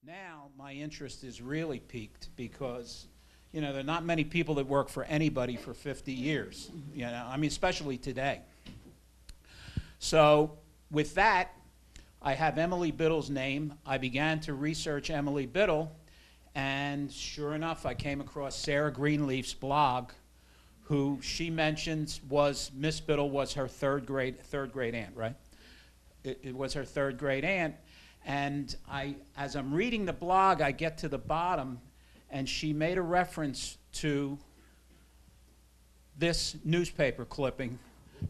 Now my interest is really piqued because, you know, there are not many people that work for anybody for 50 years, you know, I mean, especially today. So with that, I have Emily Biddle's name. I began to research Emily Biddle, and sure enough, I came across Sarah Greenleaf's blog, who she mentions was, Miss Biddle was her third grade aunt, right? It was her third grade aunt. And as I'm reading the blog, I get to the bottom, and she made a reference to this newspaper clipping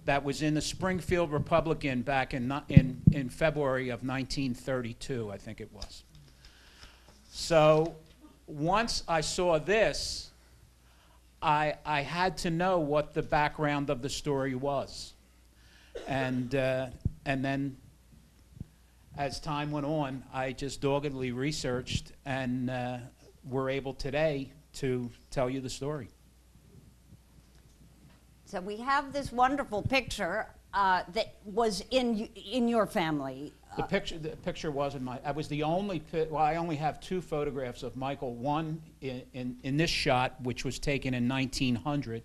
that was in the Springfield Republican back in February of 1932, I think it was. So once I saw this, I had to know what the background of the story was. And then as time went on, I just doggedly researched, and we're able today to tell you the story. So we have this wonderful picture that was in your family. The picture wasn't my. I was the only. Well, I only have two photographs of Michael. One in this shot, which was taken in 1900,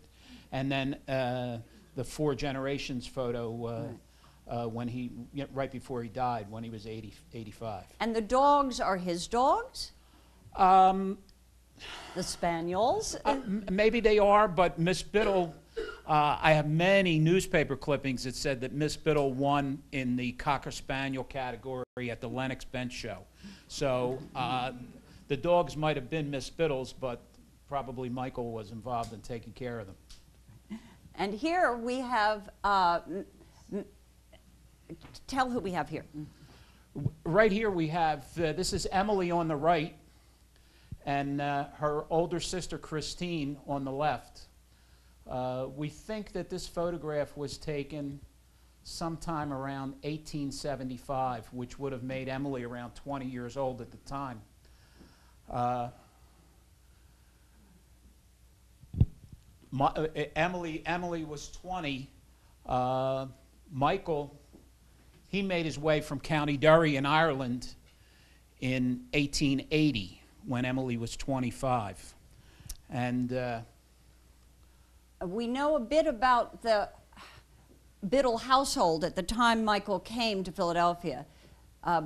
and then the Four Generations photo. Right. When he, right before he died, when he was 85. And the dogs are his dogs? The spaniels? Maybe they are, but Miss Biddle, I have many newspaper clippings that said that Miss Biddle won in the Cocker Spaniel category at the Lennox Bench Show. So the dogs might have been Miss Biddle's, but probably Michael was involved in taking care of them. And here we have tell who we have here. Right here we have, this is Emily on the right, and her older sister Christine on the left. We think that this photograph was taken sometime around 1875, which would have made Emily around 20 years old at the time. Emily was 20. Michael, he made his way from County Derry in Ireland in 1880 when Emily was 25. And we know a bit about the Biddle household at the time Michael came to Philadelphia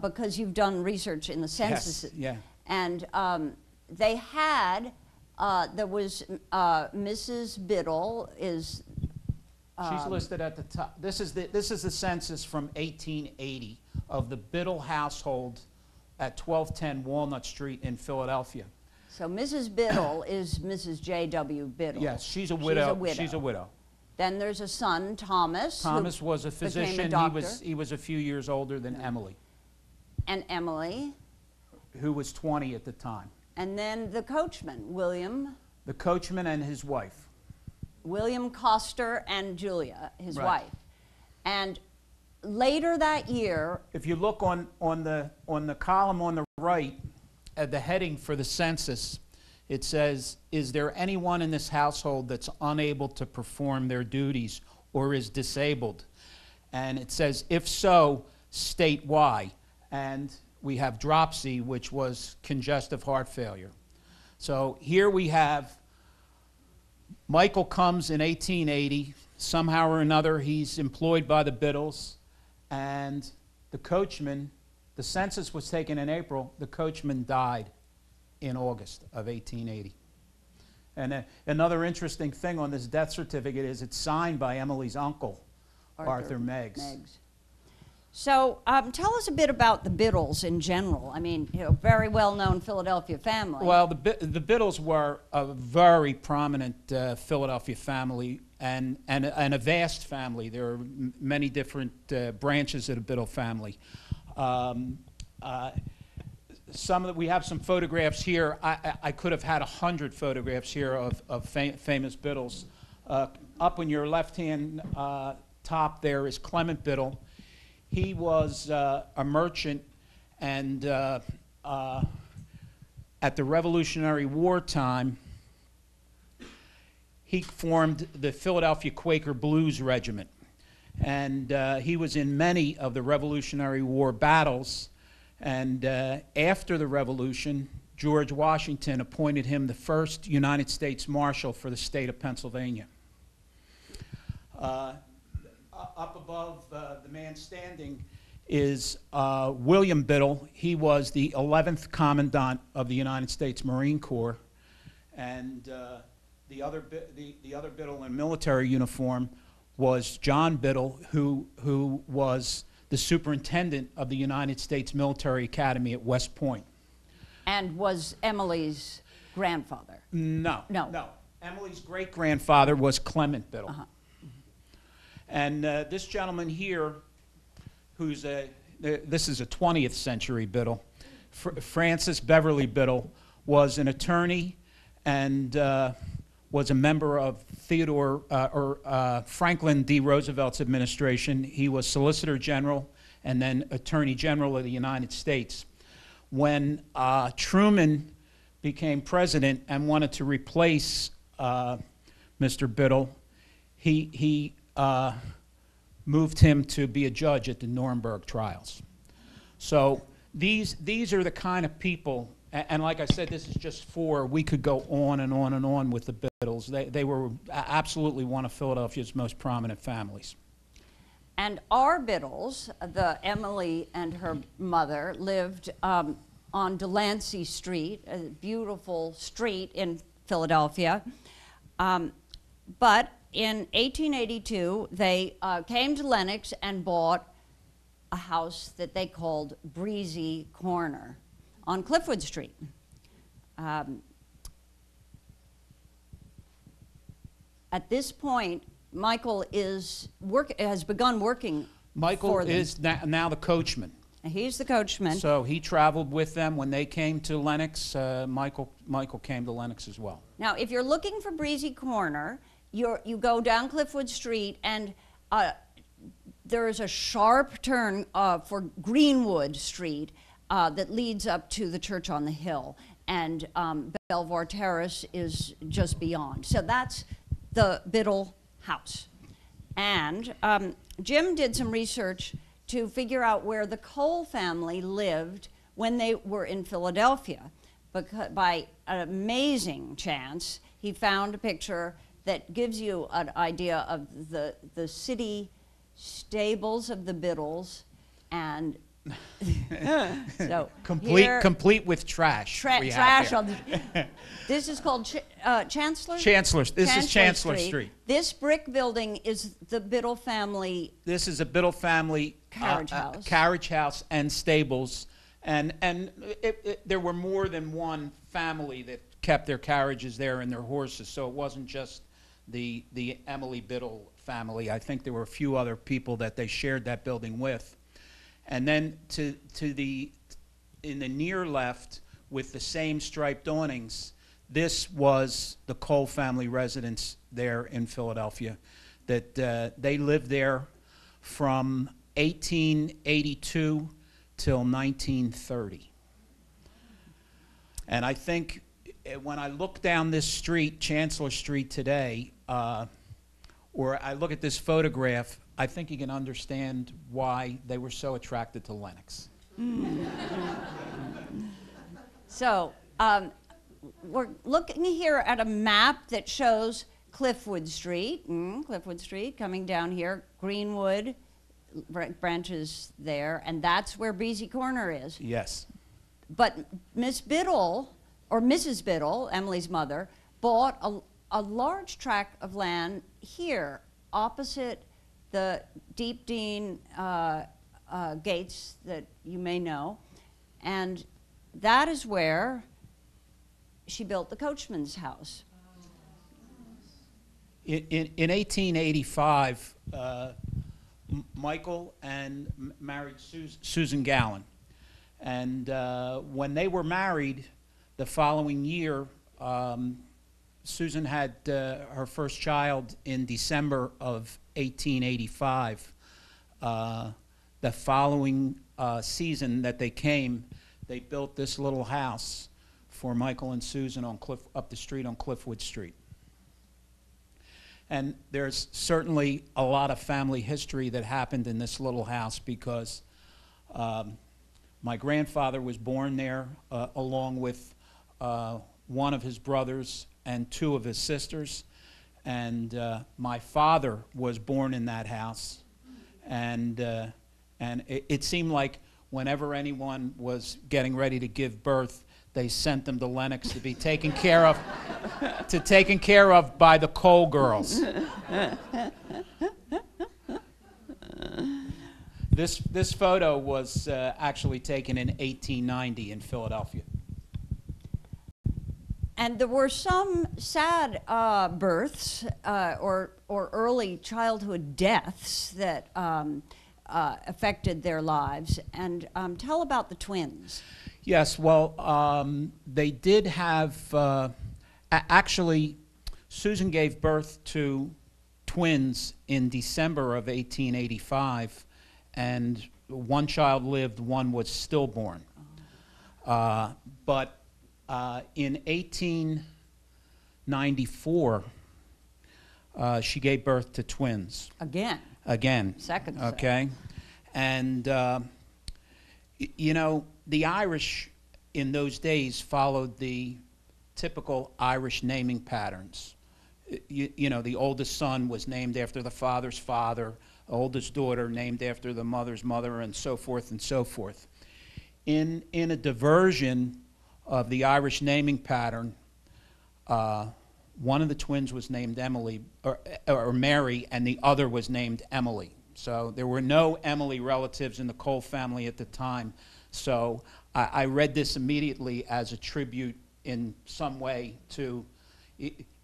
because you've done research in the census. Yes, yeah. And they had, there was Mrs. Biddle is... She's listed at the top. This is the census from 1880 of the Biddle household at 1210 Walnut Street in Philadelphia. So Mrs. Biddle is Mrs. J.W. Biddle. Yes, she's a widow. She's a widow. Then there's a son, Thomas. Thomas was a physician. He was a few years older than Emily. And Emily, who was 20 at the time. And then the coachman, William. The coachman and his wife. William Coster and Julia, his wife. And later that year... If you look on the column on the right, at the heading for the census, it says, is there anyone in this household that's unable to perform their duties or is disabled? And it says, if so, state why. And we have dropsy, which was congestive heart failure. So here we have Michael comes in 1880. Somehow or another, he's employed by the Biddles. And the coachman, the census was taken in April. The coachman died in August of 1880. And another interesting thing on this death certificate is it's signed by Emily's uncle, Arthur Meggs. So tell us a bit about the Biddles in general. I mean, you know, very well-known Philadelphia family. Well, the Biddles were a very prominent Philadelphia family and a vast family. There are many different branches of the Biddle family. We have some photographs here. I could have had 100 photographs here of famous Biddles. Up on your left-hand top there is Clement Biddle. He was a merchant, and at the Revolutionary War time, he formed the Philadelphia Quaker Blues Regiment. And he was in many of the Revolutionary War battles, And after the Revolution, George Washington appointed him the first United States Marshal for the state of Pennsylvania. Up above the man standing is William Biddle. He was the 11th Commandant of the United States Marine Corps. And the other Biddle in military uniform was John Biddle, who was the superintendent of the United States Military Academy at West Point. And was Emily's grandfather? No. No. No. Emily's great-grandfather was Clement Biddle. Uh-huh. And this gentleman here, who's this is a 20th century Biddle, Francis Beverly Biddle, was an attorney and was a member of Franklin D. Roosevelt's administration. He was Solicitor General and then Attorney General of the United States. When Truman became president and wanted to replace Mr. Biddle, he moved him to be a judge at the Nuremberg trials. So these are the kind of people, and like I said, this is just four. We could go on and on and on with the Biddles. They were absolutely one of Philadelphia's most prominent families. And our Biddles, Emily and her mother, lived on Delancey Street, a beautiful street in Philadelphia. But in 1882, they came to Lenox and bought a house that they called Breezy Corner on Cliffwood Street. At this point, Michael has begun working Michael for them. is now the coachman. He's the coachman. So he traveled with them when they came to Lenox. Michael came to Lenox as well. Now, if you're looking for Breezy Corner, you go down Cliffwood Street, and there is a sharp turn for Greenwood Street that leads up to the church on the hill, and Belvoir Terrace is just beyond. So that's the Biddle house. And Jim did some research to figure out where the Cole family lived when they were in Philadelphia. Because by an amazing chance, he found a picture that gives you an idea of the city stables of the Biddles, and so complete with trash. Trash on the. This is called Chancellor. This is Chancellor Street. This brick building is the Biddle family. This is a Biddle family carriage house and stables, and there were more than one family that kept their carriages there and their horses. So it wasn't just the Emily Biddle family. I think there were a few other people that they shared that building with. And then in the near left, with the same striped awnings, this was the Cole family residence there in Philadelphia. That they lived there from 1882 till 1930. And I think when I look down this street, Chancellor Street today, or I look at this photograph, I think you can understand why they were so attracted to Lenox. So we're looking here at a map that shows Cliffwood Street, Cliffwood Street coming down here, Greenwood branches there, and that's where Breezy Corner is. Yes. But Miss Biddle, or Mrs. Biddle, Emily's mother, bought a large tract of land here opposite the Deep Dean gates that you may know, and that is where she built the coachman's house. In 1885, Michael married Susan Gallen, and when they were married, the following year, Susan had her first child in December of 1885. The following season that they came, they built this little house for Michael and Susan up the street on Cliffwood Street. And there's certainly a lot of family history that happened in this little house because My grandfather was born there along with one of his brothers and two of his sisters. And my father was born in that house. And it seemed like whenever anyone was getting ready to give birth, they sent them to Lenox to be taken care of, by the Cole girls. This photo was actually taken in 1890 in Philadelphia. And there were some sad births or early childhood deaths that affected their lives. And tell about the twins. Yes, well, they did have, actually, Susan gave birth to twins in December of 1885, and one child lived, one was stillborn. But in 1894, she gave birth to twins. Again. Second. Okay. And, you know, the Irish in those days followed the typical Irish naming patterns. You know, the oldest son was named after the father's father, the oldest daughter named after the mother's mother, and so forth and so forth. In a diversion of the Irish naming pattern, one of the twins was named Emily, or Mary, and the other was named Emily. So there were no Emily relatives in the Cole family at the time. So I read this immediately as a tribute in some way to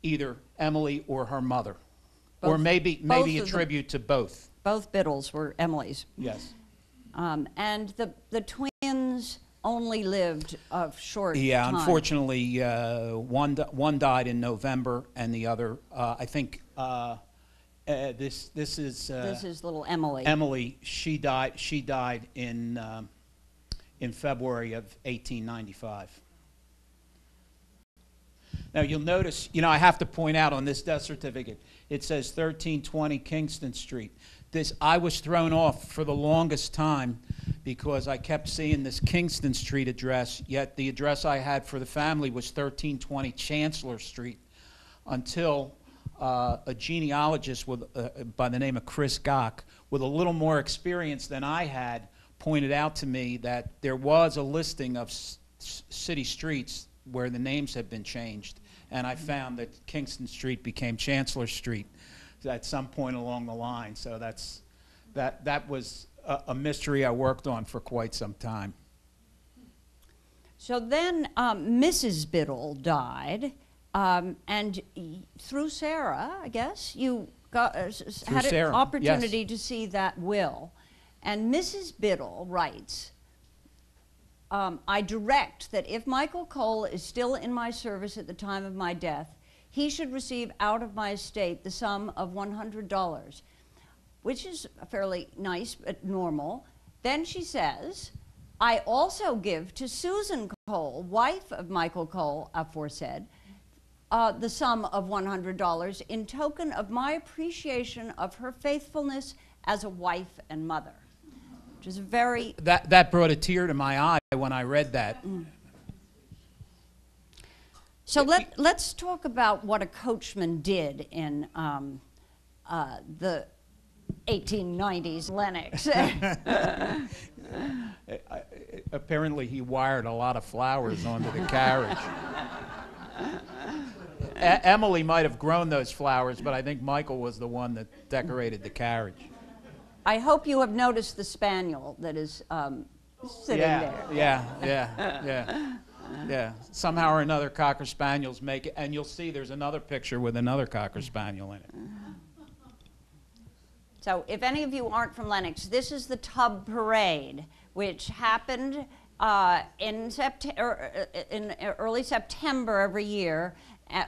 either Emily or her mother. Or maybe a tribute to both. Both Biddles were Emily's. Yes. And the twins only lived a short time. Unfortunately, one died in November, and the other, I think, this is little Emily. Emily. She died in February of 1895. Now you'll notice, you know, I have to point out on this death certificate, it says 1320 Kingston Street. I was thrown off for the longest time because I kept seeing this Kingston Street address, yet the address I had for the family was 1320 Chancellor Street, until a genealogist by the name of Chris Gock, with a little more experience than I had, pointed out to me that there was a listing of city streets where the names had been changed, and I found that Kingston Street became Chancellor Street at some point along the line. So that was a mystery I worked on for quite some time. So then Mrs. Biddle died, and through Sarah, I guess, you had an opportunity to see that will. And Mrs. Biddle writes, I direct that if Michael Cole is still in my service at the time of my death, he should receive out of my estate the sum of $100, which is fairly nice but normal. Then she says, I also give to Susan Cole, wife of Michael Cole aforesaid, the sum of $100 in token of my appreciation of her faithfulness as a wife and mother. Which is very... That brought a tear to my eye when I read that. So let's talk about what a coachman did in the 1890s Lenox. Apparently he wired a lot of flowers onto the carriage. Emily might have grown those flowers, but I think Michael was the one that decorated the carriage. I hope you have noticed the spaniel that is sitting there. Yeah. Somehow or another, Cocker Spaniels make it, and you'll see there's another picture with another Cocker Spaniel in it. So if any of you aren't from Lenox, this is the Tub Parade, which happened in early September every year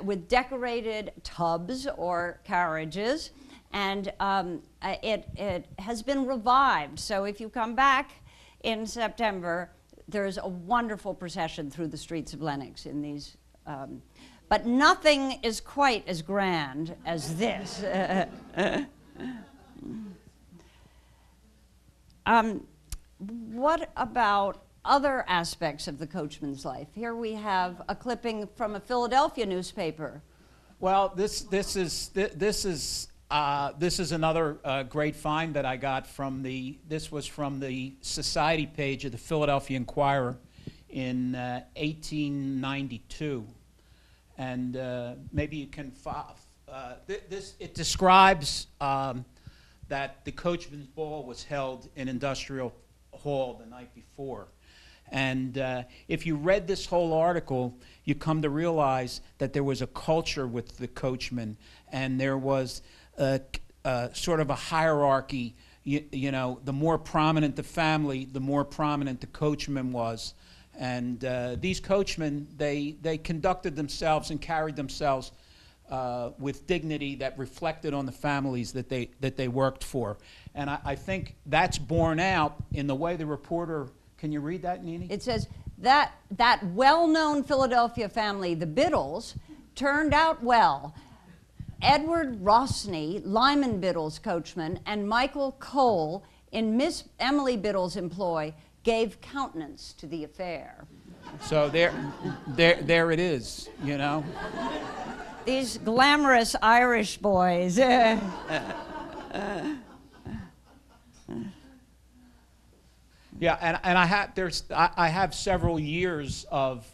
with decorated tubs or carriages. And it has been revived. So if you come back in September, there's a wonderful procession through the streets of Lenox in these. But nothing is quite as grand as this. What about other aspects of the coachman's life? Here we have a clipping from a Philadelphia newspaper. Well, this is another great find that I got from this was from the society page of the Philadelphia Inquirer in 1892, and maybe you can it describes that the coachman's ball was held in Industrial Hall the night before. And if you read this whole article, you come to realize that there was a culture with the coachman, and there was sort of a hierarchy. You know, the more prominent the family, the more prominent the coachman was. And these coachmen, they conducted themselves and carried themselves with dignity that reflected on the families that they worked for. And I think that's borne out in the way the reporter. Can you read that, Nini? It says that well-known Philadelphia family, the Biddles, turned out well. Edward Rossney, Lyman Biddle's coachman, and Michael Cole, in Miss Emily Biddle's employ, gave countenance to the affair. So there it is, you know. These glamorous Irish boys. Yeah, and I have several years of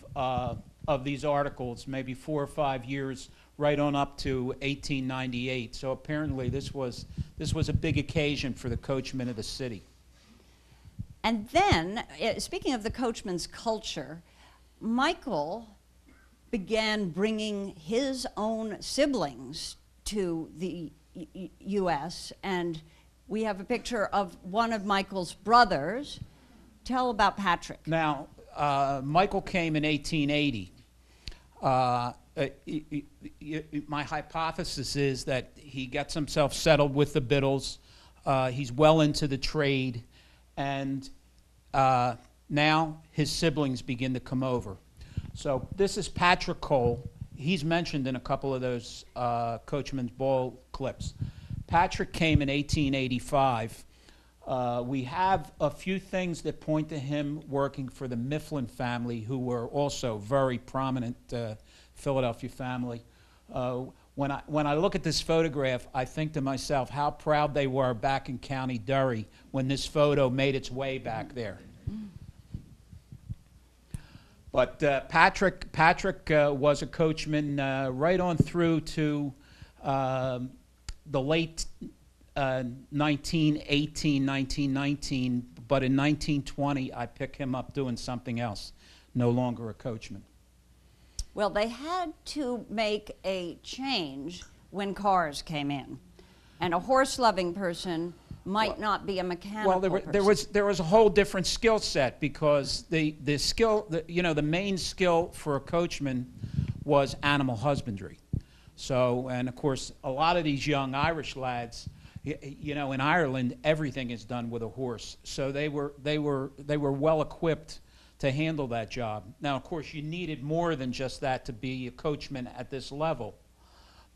these articles, maybe 4 or 5 years, right on up to 1898. So apparently this was a big occasion for the coachmen of the city. And then, speaking of the coachman's culture, Michael began bringing his own siblings to the U.S., and we have a picture of one of Michael's brothers. Tell about Patrick. Now, Michael came in 1880. My hypothesis is that he gets himself settled with the Biddles. He's well into the trade, and now his siblings begin to come over. So this is Patrick Cole. He's mentioned in a couple of those Coachman's Ball clips. Patrick came in 1885. We have a few things that point to him working for the Mifflin family, who were also very prominent Philadelphia family. When I look at this photograph, I think to myself how proud they were back in County Durham when this photo made its way back there. But Patrick was a coachman right on through to the late 1918, 1919, but in 1920 I pick him up doing something else, no longer a coachman. Well, they had to make a change when cars came in, and a horse-loving person might not be a mechanical person. There was a whole different skill set, because the main skill for a coachman was animal husbandry. So, and of course, a lot of these young Irish lads, in Ireland, everything is done with a horse. So they were well equipped to handle that job. Now, of course, you needed more than just that to be a coachman at this level.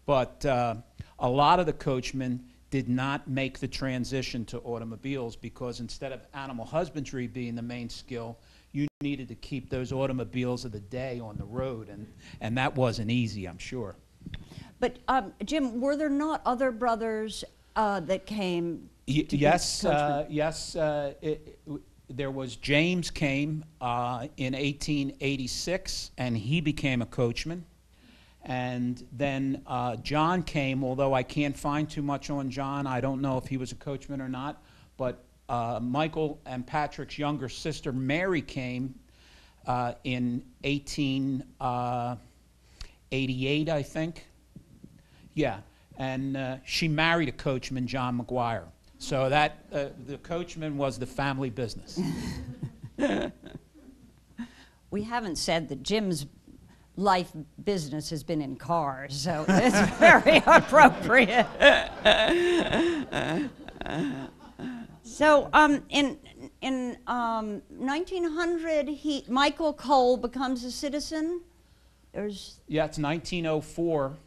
But a lot of the coachmen did not make the transition to automobiles, because instead of animal husbandry being the main skill, you needed to keep those automobiles of the day on the road, and that wasn't easy, I'm sure. But Jim, were there not other brothers that came? Yes. There was James came in 1886, and he became a coachman. And then John came, although I can't find too much on John. I don't know if he was a coachman or not. But Michael and Patrick's younger sister, Mary, came in 1888, I think. Yeah, and she married a coachman, John McGuire. So that the coachman was the family business. We haven't said that Jim's life business has been in cars, so it's very appropriate. So in 1900, Michael Cole becomes a citizen. Yeah, it's 1904.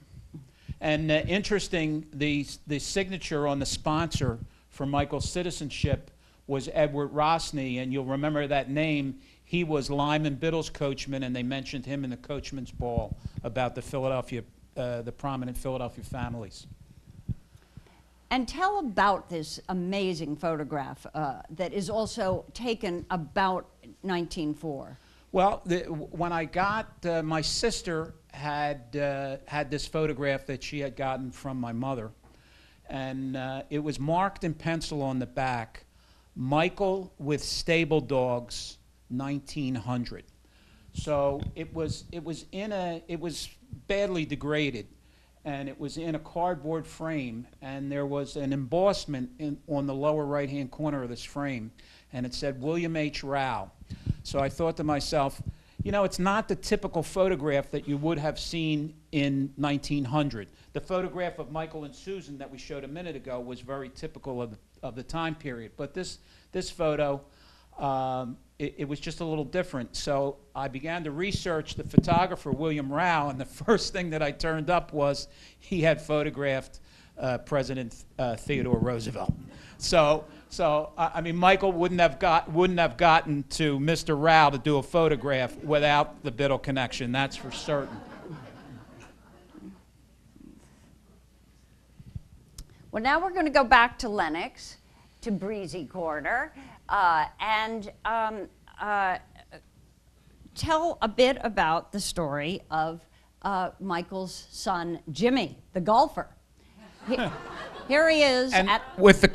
And interesting, the signature on the sponsor for Michael's citizenship was Edward Rossney, and you'll remember that name. he was Lyman Biddle's coachman, and they mentioned him in the coachman's ball about the prominent Philadelphia families. And tell about this amazing photograph that is also taken about 1904. Well, when I got, my sister had this photograph that she had gotten from my mother, and it was marked in pencil on the back, Michael with stable dogs, 1900. So it was badly degraded, and it was in a cardboard frame, and there was an embossment on the lower right-hand corner of this frame, and it said William H. Rao. So I thought to myself, you know, it's not the typical photograph that you would have seen in 1900. The photograph of Michael and Susan that we showed a minute ago was very typical of the time period. But this photo, it was just a little different. So I began to research the photographer, William Rao, and the first thing that I turned up was he had photographed President Theodore Roosevelt. So I mean, Michael wouldn't have gotten to Mr. Rao to do a photograph without the Biddle connection. That's for certain. Well, now we're going to go back to Lenox, to Breezy Corner, and tell a bit about the story of Michael's son, Jimmy, the golfer. Here he is And with the